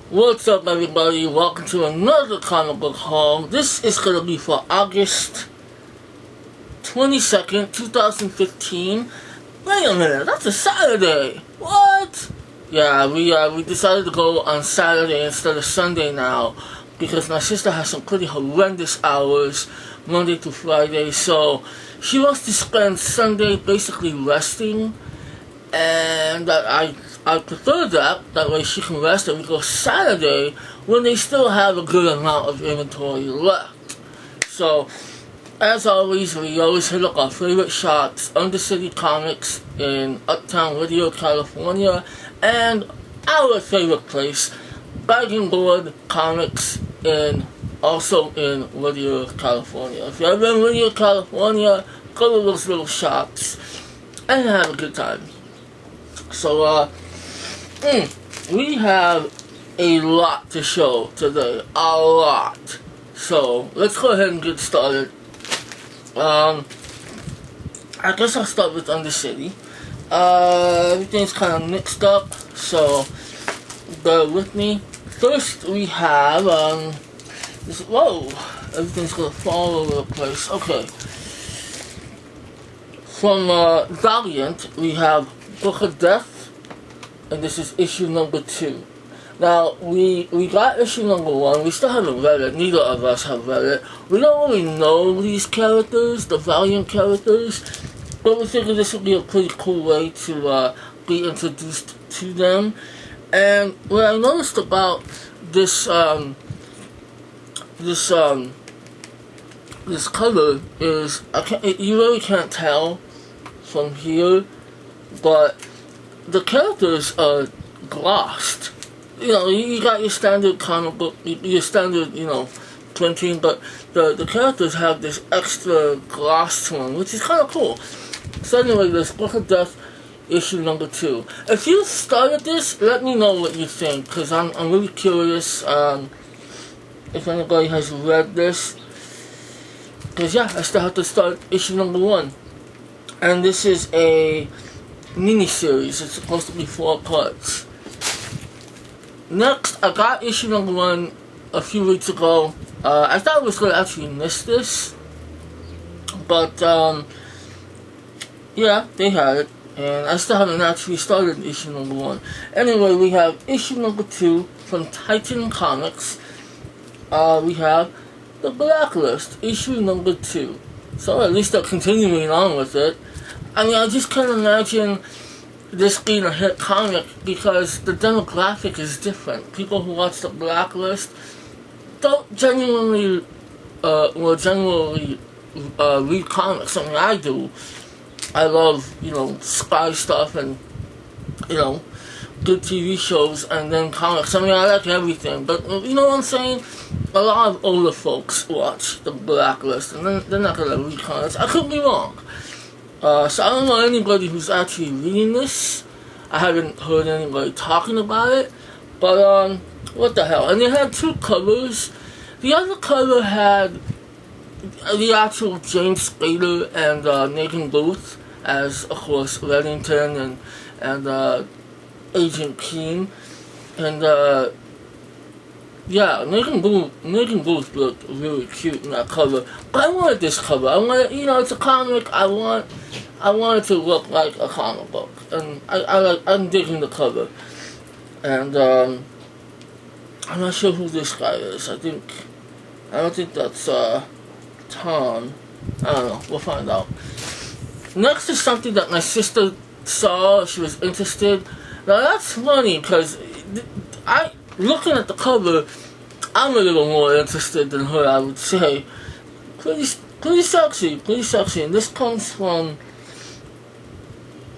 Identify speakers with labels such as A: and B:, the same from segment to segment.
A: What's up, everybody? Welcome to another comic book haul. This is going to be for August 22nd, 2015. Wait a minute, that's a Saturday. What? Yeah, we decided to go on Saturday instead of Sunday now because my sister has some pretty horrendous hours Monday to Friday, so she wants to spend Sunday basically resting, and I prefer that way she can rest and we go Saturday when they still have a good amount of inventory left. So, as always, we always hit up our favorite shops, Undercity Comics in Uptown Whittier, California, and our favorite place, Bag and Board Comics also in Whittier, California. If you're ever in Whittier, California, go to those little shops and have a good time. So, we have a lot to show today. A lot. So, let's go ahead and get started. I guess I'll start with Undercity. Everything's kind of mixed up, so bear with me. First, we have, whoa, everything's gonna fall all over the place. Okay. From, Valiant, we have Book of Death, and this is issue number 2. Now, we got issue number 1, we still haven't read it, neither of us have read it. We don't really know these characters, the Valiant characters, but we figured this would be a pretty cool way to be introduced to them. And what I noticed about this cover is, you really can't tell from here, but the characters are glossed. You know, you got your standard comic book, your standard, printing, but the characters have this extra gloss to them, which is kind of cool. So anyway, this Book of Death, issue number 2. If you started this, let me know what you think, because I'm really curious if anybody has read this. Because yeah, I still have to start issue number 1. And this is a mini-series. It's supposed to be 4 parts. Next, I got issue number 1 a few weeks ago. I thought I was going to actually miss this, but yeah, they had it, and I still haven't actually started issue number 1. Anyway, we have issue number 2 from Titan Comics. We have The Blacklist, issue number 2. So at least they're continuing on with it. I mean, I just can't imagine this being a hit comic because the demographic is different. People who watch The Blacklist don't generally read comics. I mean, I do. I love, spy stuff and, good TV shows and then comics. I mean, I like everything, but you know what I'm saying? A lot of older folks watch The Blacklist and they're not gonna read comics. I could be wrong. So I don't know anybody who's actually reading this. I haven't heard anybody talking about it. But, what the hell. And they had 2 covers. The other cover had the actual James Spader and Nathan Booth as, of course, Reddington and Agent Keen. And, yeah, Nathan Booth looked really cute in that cover. But I wanted this cover. I wanted, it's a comic. I want it to look like a comic book. And I'm digging the cover. And, I'm not sure who this guy is. I don't think that's, Tom. I don't know. We'll find out. Next is something that my sister saw. She was interested. Now that's funny because looking at the cover, I'm a little more interested than her, I would say. Pretty sexy. And this comes from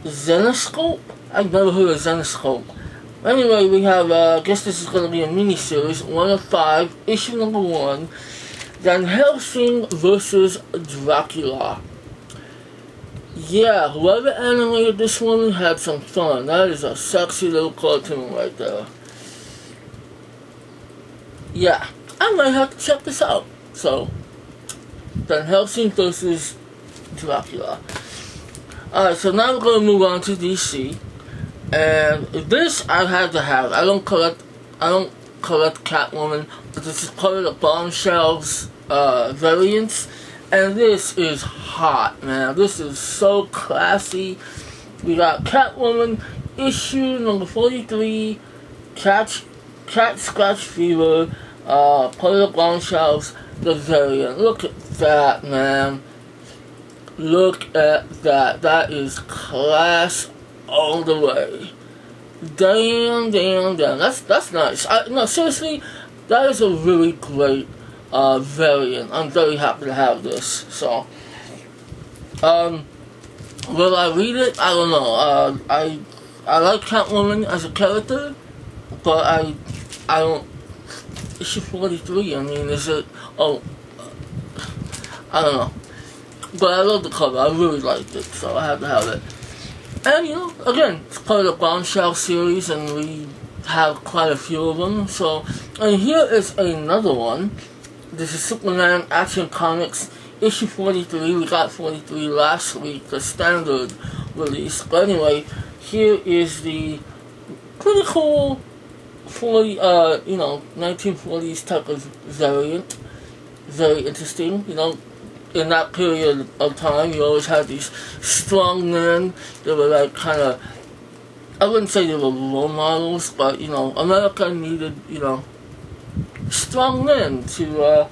A: Zenoscope? I've never heard of Zenoscope. Anyway, we have, I guess this is going to be a mini-series, 1 of 5, issue number 1, Van Helsing vs. Dracula. Yeah, whoever animated this one had some fun. That is a sexy little cartoon right there. Yeah, I might have to check this out. So, Van Helsing vs. Dracula. Alright, so now we're going to move on to DC. And this I had to have. I don't collect Catwoman, but this is part of the Bombshells variants, and this is hot, man. This is so classy. We got Catwoman issue number 43, Cat Scratch Fever, part of the Bombshells, the variant. Look at that, man. Look at that. That is class all the way. Damn. That's nice. No, seriously, that is a really great variant. I'm very happy to have this. So, will I read it? I don't know. I like Catwoman as a character, but I don't. Issue 43. I mean, is it? Oh, I don't know. But I love the cover. I really liked it, so I had to have it. And, you know, again, it's part of the Bombshell series, and we have quite a few of them. So, and here is another one. This is Superman Action Comics, issue 43. We got 43 last week, the standard release. But anyway, here is the pretty cool 1940s type of variant. Very interesting, you know. In that period of time, you always had these strong men that were like kind of, I wouldn't say they were role models, but, you know, America needed, you know, strong men to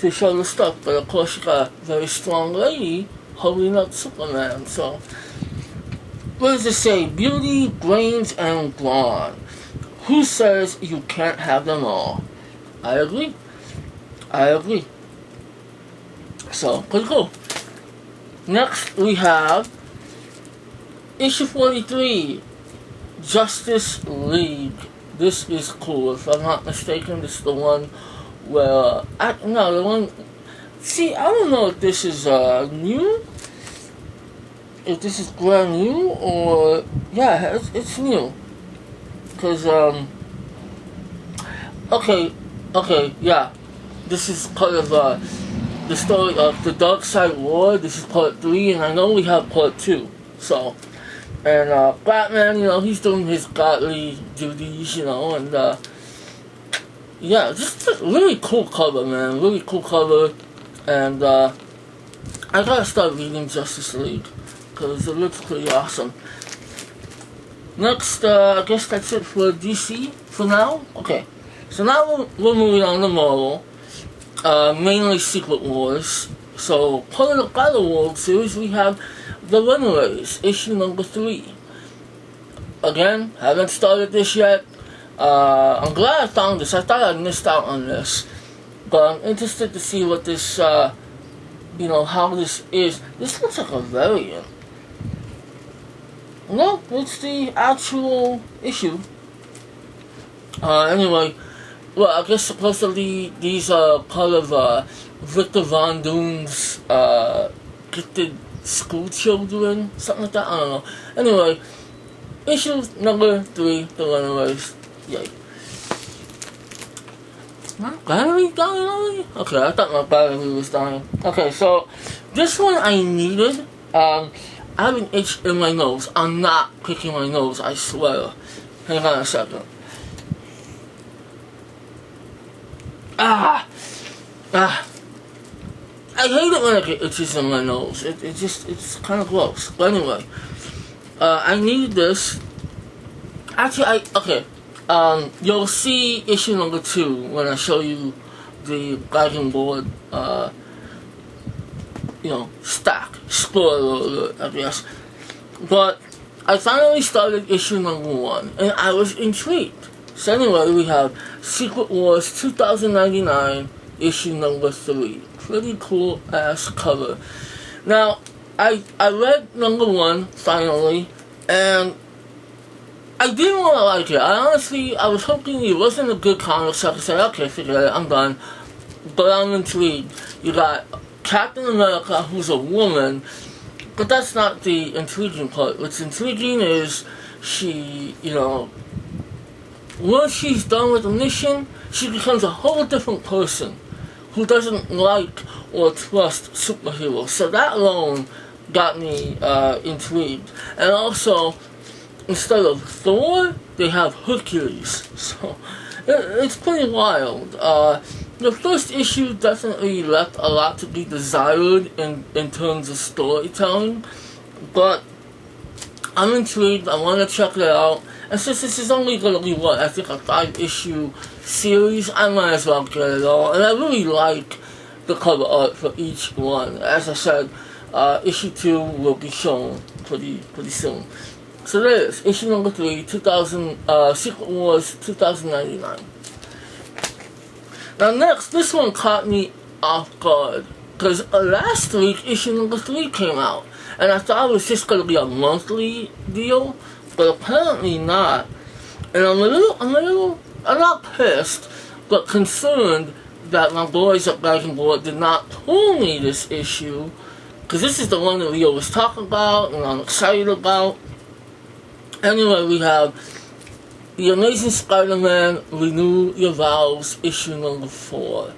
A: show the stuff. But of course, you got a very strong lady holding up Superman. So, what does it say? Beauty, brains, and brawn. Who says you can't have them all? I agree. So, pretty cool. Next, we have issue 43, Justice League. This is cool. If I'm not mistaken, this is the one where... See, I don't know if this is new. If this is brand new, or... Yeah, it's new. Because, Okay, yeah. This is part of, the story of the Dark Side War. This is part 3, and I know we have part 2. So, and Batman, you know, he's doing his godly duties, you know, and yeah, just a really cool cover, man. Really cool cover, and I gotta start reading Justice League because it looks pretty awesome. Next, I guess that's it for DC for now. Okay, so now we're moving on to Marvel. Mainly Secret Wars. So, part of the Battle World series, we have The Runaways, issue number 3. Again, haven't started this yet. I'm glad I found this. I thought I missed out on this. But I'm interested to see what this, how this is. This looks like a variant. No, it's the actual issue. Anyway, well, I guess supposedly these are part of Victor Von Doom's gifted school children, something like that, I don't know. Anyway, issue number 3, The Runaways. Yay. My battery dying already? Okay, I thought my battery was dying. Okay, so this one I needed. I have an itch in my nose. I'm not picking my nose, I swear. Hang on a second. I hate it when I get itches in my nose. It's kind of gross. But anyway, I need this. Actually, you'll see issue number 2 when I show you the dragon board, stack. Spoiler alert, I guess. But I finally started issue number 1, and I was intrigued. So anyway, we have Secret Wars 2099, issue number 3. Pretty cool ass cover. Now, I read number 1 finally, and I didn't want to like it. I was hoping it wasn't a good comic, so I could say, okay, forget it, I'm done. But I'm intrigued. You got Captain America, who's a woman, but that's not the intriguing part. What's intriguing is she, once she's done with the mission, she becomes a whole different person who doesn't like or trust superheroes. So that alone got me intrigued. And also, instead of Thor, they have Hercules. So, it's pretty wild. The first issue definitely left a lot to be desired in terms of storytelling, but I'm intrigued. I want to check it out. And since this is only going to be, I think a 5-issue series, I might as well get it all. And I really like the cover art for each one. As I said, issue 2 will be shown pretty soon. So there is issue number 3, Secret Wars 2099. Now next, this one caught me off guard, because last week issue number 3 came out, and I thought it was just going to be a monthly deal, but apparently not. And I'm not pissed, but concerned that my boys at Dragon Board did not pull me this issue, because this is the one that we always talk about and I'm excited about. Anyway, we have The Amazing Spider-Man Renew Your Vows, issue number 4.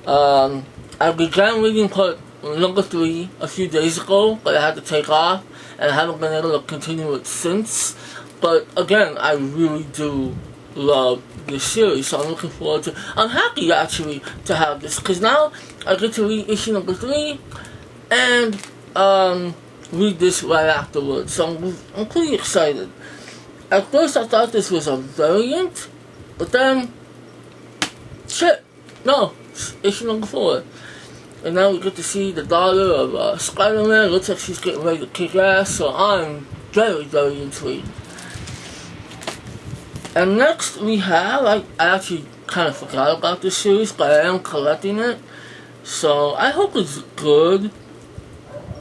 A: I began reading part number 3 a few days ago, but I had to take off, and I haven't been able to continue it since. But again, I really do love this series, so I'm looking forward to. I'm happy actually to have this, because now I get to read issue number 3 and read this right afterwards. So I'm pretty excited. At first I thought this was a variant, but then shit, no, it's issue number 4. And now we get to see the daughter of Spider-Man. Looks like she's getting ready to kick ass, so I'm very, very intrigued. And next we have, I actually kind of forgot about this series, but I am collecting it. So I hope it's good.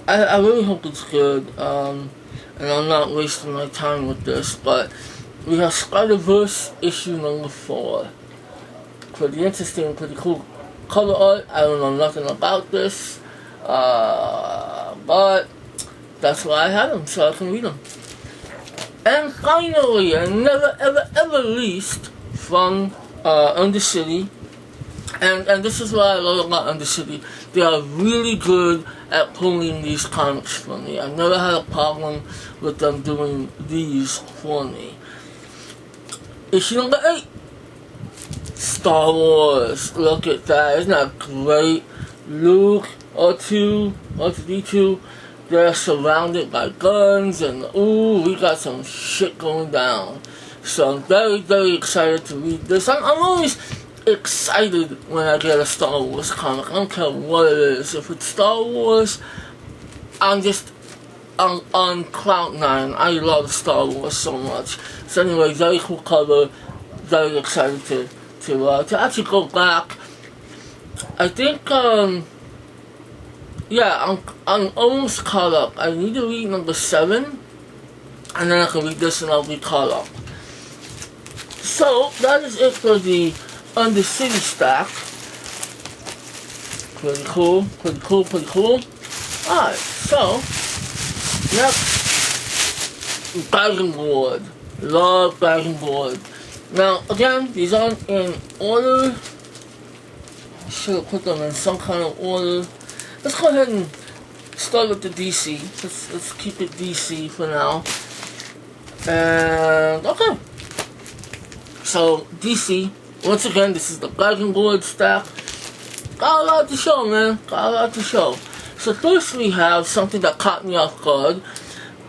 A: I really hope it's good. And I'm not wasting my time with this, but we have Spider-Verse issue number 4. Pretty interesting, pretty cool cover art. I don't know nothing about this, but that's why I have them, so I can read them. And finally, and never ever least, from Undercity, and this is what I love about Undercity. They are really good at pulling these comics for me. I've never had a problem with them doing these for me. Issue number 8. Star Wars. Look at that. Isn't that great? Luke, R2, they're surrounded by guns, and ooh, we got some shit going down. So I'm very, very excited to read this. I'm always excited when I get a Star Wars comic. I don't care what it is. If it's Star Wars, I'm just on cloud 9. I love Star Wars so much. So anyway, very cool cover. Very excited to actually go back. I think yeah, I'm almost caught up. I need to read number 7, and then I can read this and I'll be caught up. So that is it for the Undercity stack. Pretty cool. Alright, so next, Dragon Board. Love Dragon Board. Now again, these aren't in order. Should have put them in some kind of order. Let's go ahead and start with the DC. Let's keep it DC for now. And okay. So DC. Once again, this is the Dragon Board stack. Got a lot to show, man. Got a lot to show. So first we have something that caught me off guard.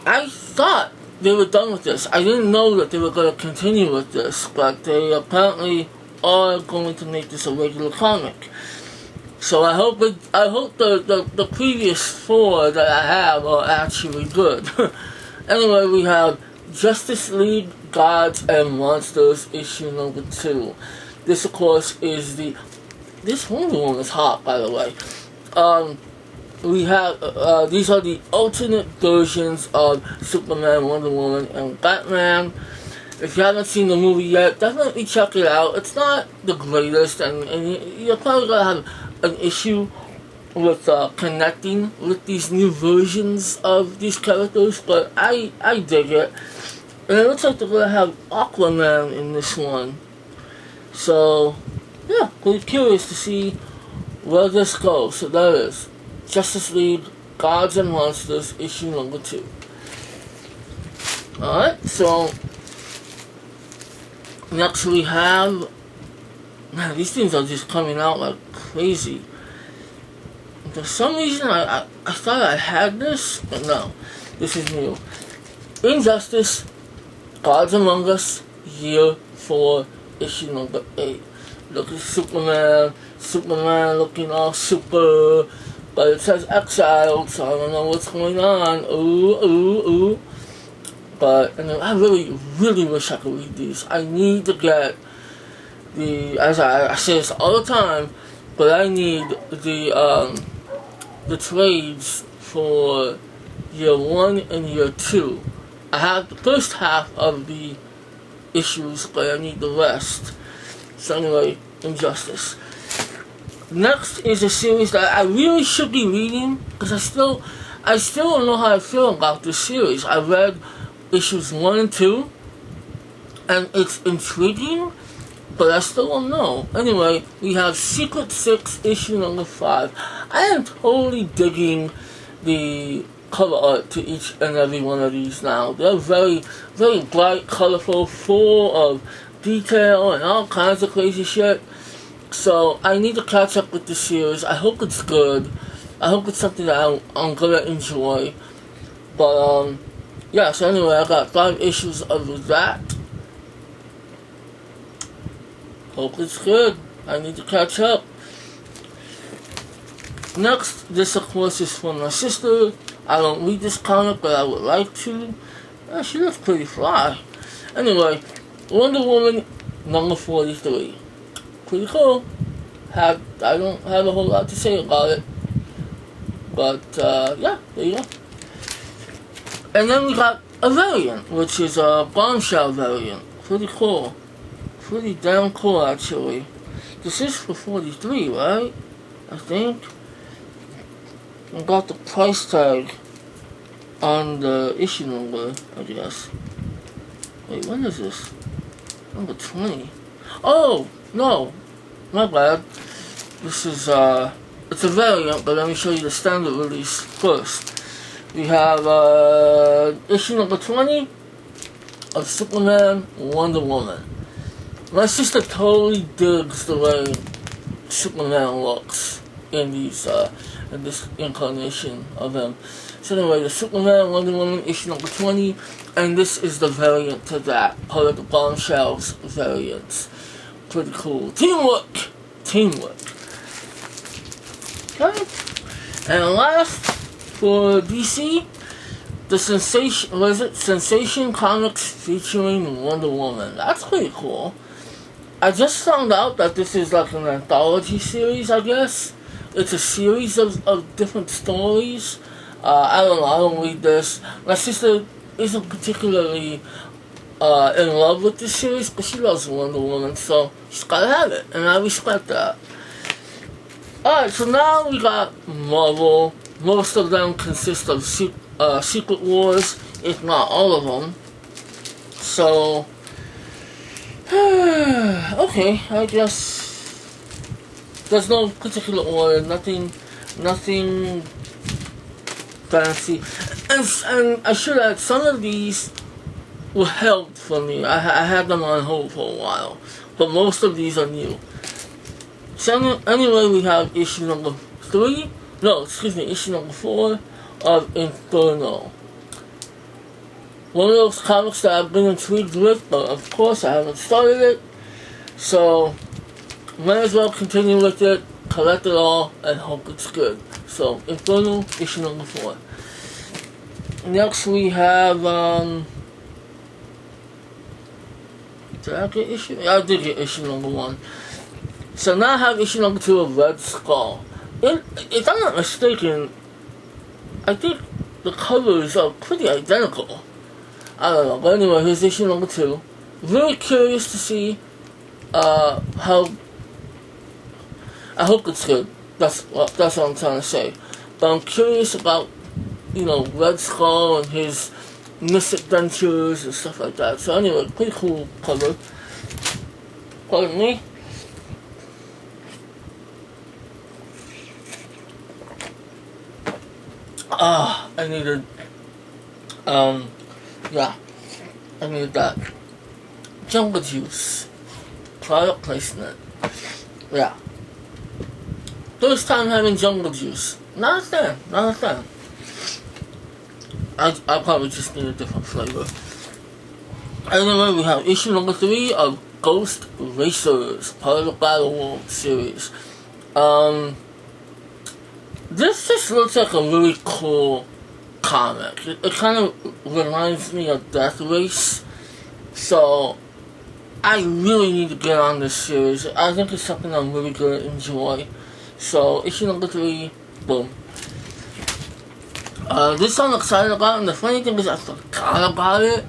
A: I thought they were done with this. I didn't know that they were going to continue with this, but they apparently are going to make this a regular comic. So I hope the previous 4 that I have are actually good. Anyway, we have Justice League Gods and Monsters issue number 2. This of course is this Wonder Woman is hot, by the way. We have these are the alternate versions of Superman, Wonder Woman, and Batman. If you haven't seen the movie yet, definitely check it out. It's not the greatest, and you're probably gonna have an issue with connecting with these new versions of these characters, but I dig it. And it looks like they're gonna have Aquaman in this one. So yeah, pretty curious to see where this goes. So that is Justice League Gods and Monsters issue number 2. Alright, so next we have man, these things are just coming out like crazy. For some reason, I thought I had this, but no, this is new. Injustice, Gods Among Us, Year 4, issue number 8. Look at Superman looking all super, but it says exiled, so I don't know what's going on. Ooh. But I really wish I could read these. I need to get as I say this all the time, but I need the trades for year 1 and year 2. I have the first half of the issues, but I need the rest. So anyway, Injustice. Next is a series that I really should be reading, because I still don't know how I feel about this series. I read issues 1 and 2, and it's intriguing, but I still don't know. Anyway, we have Secret 6, issue number 5. I am totally digging the cover art to each and every one of these now. They're very, very bright, colorful, full of detail and all kinds of crazy shit. So I need to catch up with the series. I hope it's good. I hope it's something that I'm gonna enjoy. But yeah, so anyway, I got 5 issues of that. Hope it's good. I need to catch up. Next, this of course is from my sister. I don't read this comic, but I would like to. She looks pretty fly. Anyway, Wonder Woman number 43. Pretty cool. I don't have a whole lot to say about it. But, yeah, there you go. And then we got a variant, which is a bombshell variant. Pretty cool. Pretty damn cool, actually. This is for 43, right? I think. I got the price tag on the issue number, I guess. Wait, when is this? Number 20. Oh, no. My bad. This is, it's a variant, but let me show you the standard release first. We have, issue number 20 of Superman, Wonder Woman. My sister totally digs the way Superman looks in these, in this incarnation of him. So anyway, the Superman, Wonder Woman, issue number 20, and this is the variant to that, part of the Bombshells variants. Pretty cool. Teamwork! Okay. And last, for DC, the Sensation Comics featuring Wonder Woman. That's pretty cool. I just found out that this is like an anthology series, I guess. It's a series of different stories. I don't know, I don't read this. My sister isn't particularly in love with this series, but she loves Wonder Woman, so she's gotta have it, and I respect that. Alright, so now we got Marvel. Most of them consist of Secret Wars, if not all of them. So, okay, I guess there's no particular order, nothing fancy. And I should add, some of these were held for me. I had them on hold for a while, but most of these are new. So anyway, we have issue number 4 of Inferno. One of those comics that I've been intrigued with, but of course I haven't started it, so might as well continue with it, collect it all, and hope it's good. So, Inferno, issue number 4. Next we have, did I get issue? Yeah, I did get issue number 1. So now I have issue number 2 of Red Skull. If I'm not mistaken, I think the covers are pretty identical. I don't know, but anyway, here's issue number 2. Really curious to see how. I hope it's good. That's what I'm trying to say. But I'm curious about, Red Skull and his misadventures and stuff like that. So anyway, pretty cool cover. Pardon me. I needed, I needed that. Jungle Juice. Product placement. Yeah. First time having jungle juice. Not a fan. Not a fan. I probably just need a different flavor. Anyway, we have issue number 3 of Ghost Racers, part of the Battle World series. This just looks like a really cool comic. It kind of reminds me of Death Race. So, I really need to get on this series. I think it's something I'm really going to enjoy. So, issue number 3, boom. This I'm excited about, and the funny thing is I forgot about it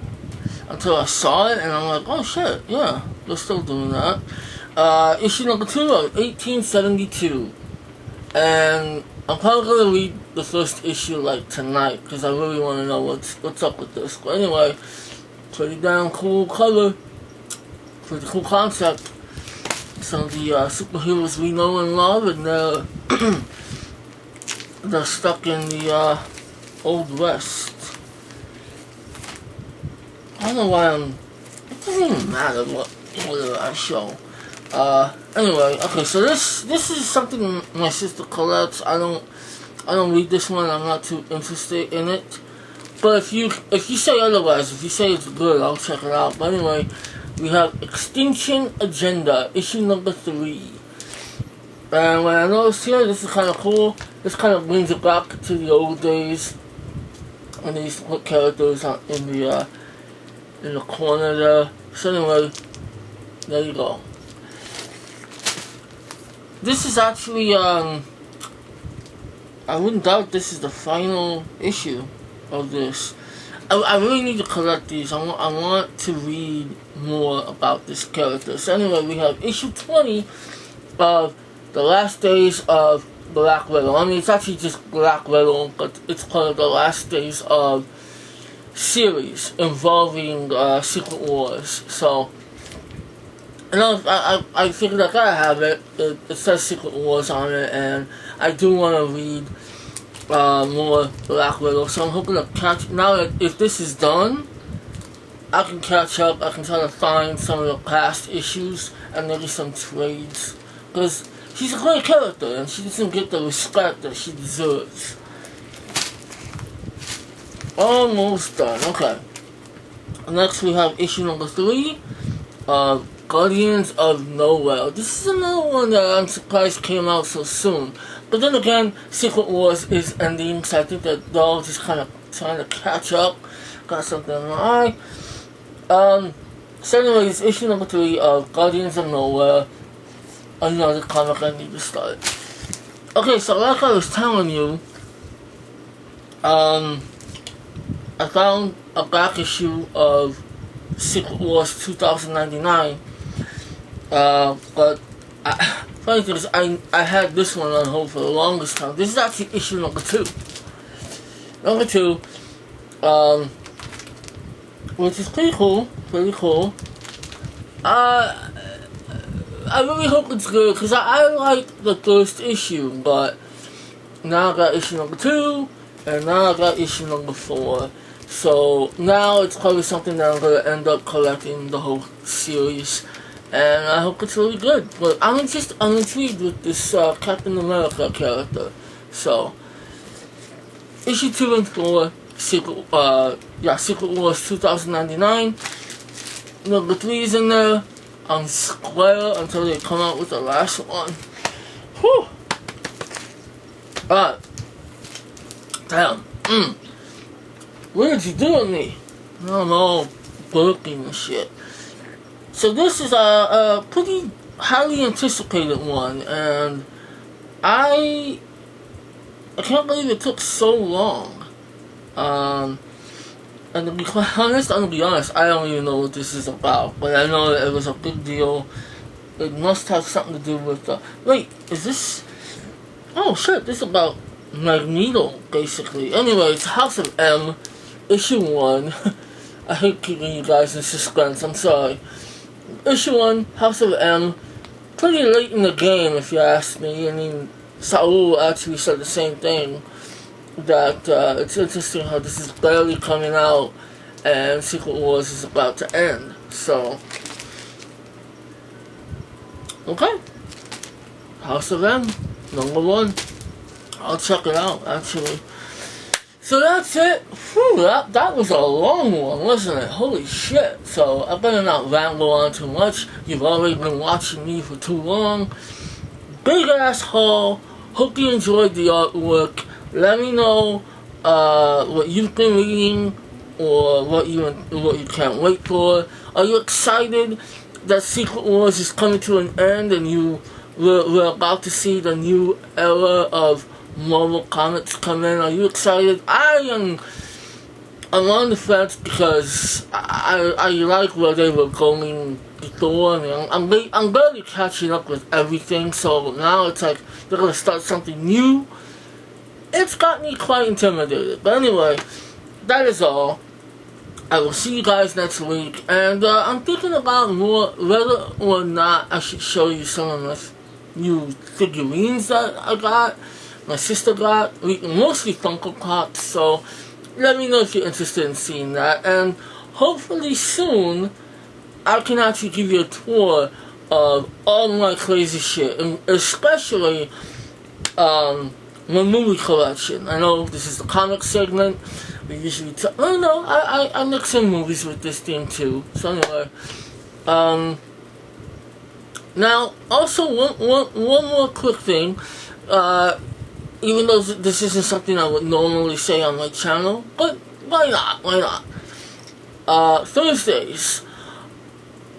A: until I saw it, and I'm like, oh shit, yeah, they're still doing that. Issue number 2 of 1872. And I'm probably going to read the first issue like tonight, because I really want to know what's up with this. But anyway, pretty damn cool cover. Pretty cool concept. Some of the superheroes we know and love, and they're stuck in the Old West. I don't know why it doesn't even matter whether I show. Anyway, okay, so this is something my sister collects. I don't read this one. I'm not too interested in it. But if you say otherwise, if you say it's good, I'll check it out. But anyway, we have Extinction Agenda, issue number 3. And when I noticed here, this is kind of cool. This kind of brings it back to the old days when they used to put characters in the corner there. So anyway, there you go. This is actually, I wouldn't doubt this is the final issue of this. I really need to collect these. I want to read more about this character. So anyway, we have issue 20 of The Last Days of Black Widow. I mean, it's actually just Black Widow, but it's part of the Last Days of series involving Secret Wars. So, I figured I gotta have it. It says Secret Wars on it, and I do want to read more Black Widow. So I'm hoping to catch. Now that if this is done, I can catch up. I can try to find some of the past issues and maybe some trades, because she's a great character and she doesn't get the respect that she deserves. Almost done. Okay. Next we have issue number 3 of Guardians of Nowhere. This is another one that I'm surprised came out so soon. But then again, Secret Wars is ending, so I think that they're all just kind of trying to catch up. Got something in my eye. So anyways, issue number 3 of Guardians of Nowhere. Another comic I need to start. Okay, so like I was telling you, I found a back issue of Secret Wars 2099. But funny thing is, I had this one on hold for the longest time. This is actually issue number 2. Number 2, which is pretty cool. I really hope it's good, because I like the first issue, but now I got issue number 2, and now I got issue number 4. So now it's probably something that I'm going to end up collecting the whole series, and I hope it's really good. But I'm intrigued with this Captain America character. So issue 2 and 4, Secret Wars 2099. Number 3 is in there on Square until they come out with the last one. Whew. Alright. Damn. What did you do with me? I don't know. Burping and shit. So this is a pretty highly anticipated one, and I can't believe it took so long. And to be quite honest, I don't even know what this is about, but I know that it was a big deal. It must have something to do with wait, is this? Oh shit, this is about Magneto, basically. Anyway, it's House of M, issue 1. I hate keeping you guys in suspense, I'm sorry. Issue 1, House of M. Pretty late in the game, if you ask me. I mean, Saul actually said the same thing. That it's interesting how this is barely coming out and Secret Wars is about to end. So, okay. House of M, #1. I'll check it out, actually. So that's it. Whew, that was a long one, wasn't it? Holy shit. So I better not ramble on too much. You've already been watching me for too long. Big ass haul. Hope you enjoyed the artwork. Let me know what you've been reading or what you can't wait for. Are you excited that Secret Wars is coming to an end and we're about to see the new era of Marvel Comics come in? Are you excited? I'm on the fence because I like where they were going before. I'm barely catching up with everything, so now it's like they're gonna start something new. It's got me quite intimidated. But anyway, that is all. I will see you guys next week, and I'm thinking about whether or not I should show you some of my new figurines that I got. My sister got, mostly Funko Pops, so let me know if you're interested in seeing that. And hopefully soon, I can actually give you a tour of all my crazy shit, and especially my movie collection. I know this is the comic segment. We usually I mix in movies with this thing too. So anyway, now also one more quick thing. Even though this isn't something I would normally say on my channel, but why not? Thursdays,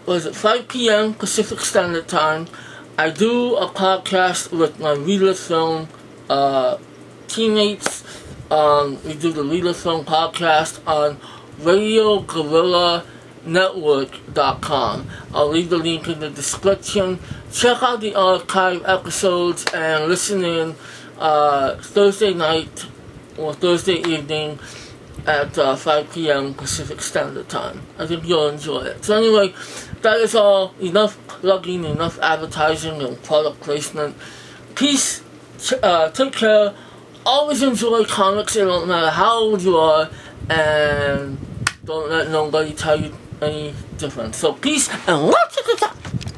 A: 5 p.m. Pacific Standard Time, I do a podcast with my Reader Film teammates. We do the Reader Film podcast on RadioGorillaNetwork.com. I'll leave the link in the description. Check out the archive episodes and listen in Thursday night or Thursday evening at 5 p.m. Pacific Standard Time. I think you'll enjoy it. So anyway, that is all. Enough plugging, enough advertising and product placement. Peace. Take care. Always enjoy comics. It don't matter how old you are, and don't let nobody tell you any different. So peace and lots of good time.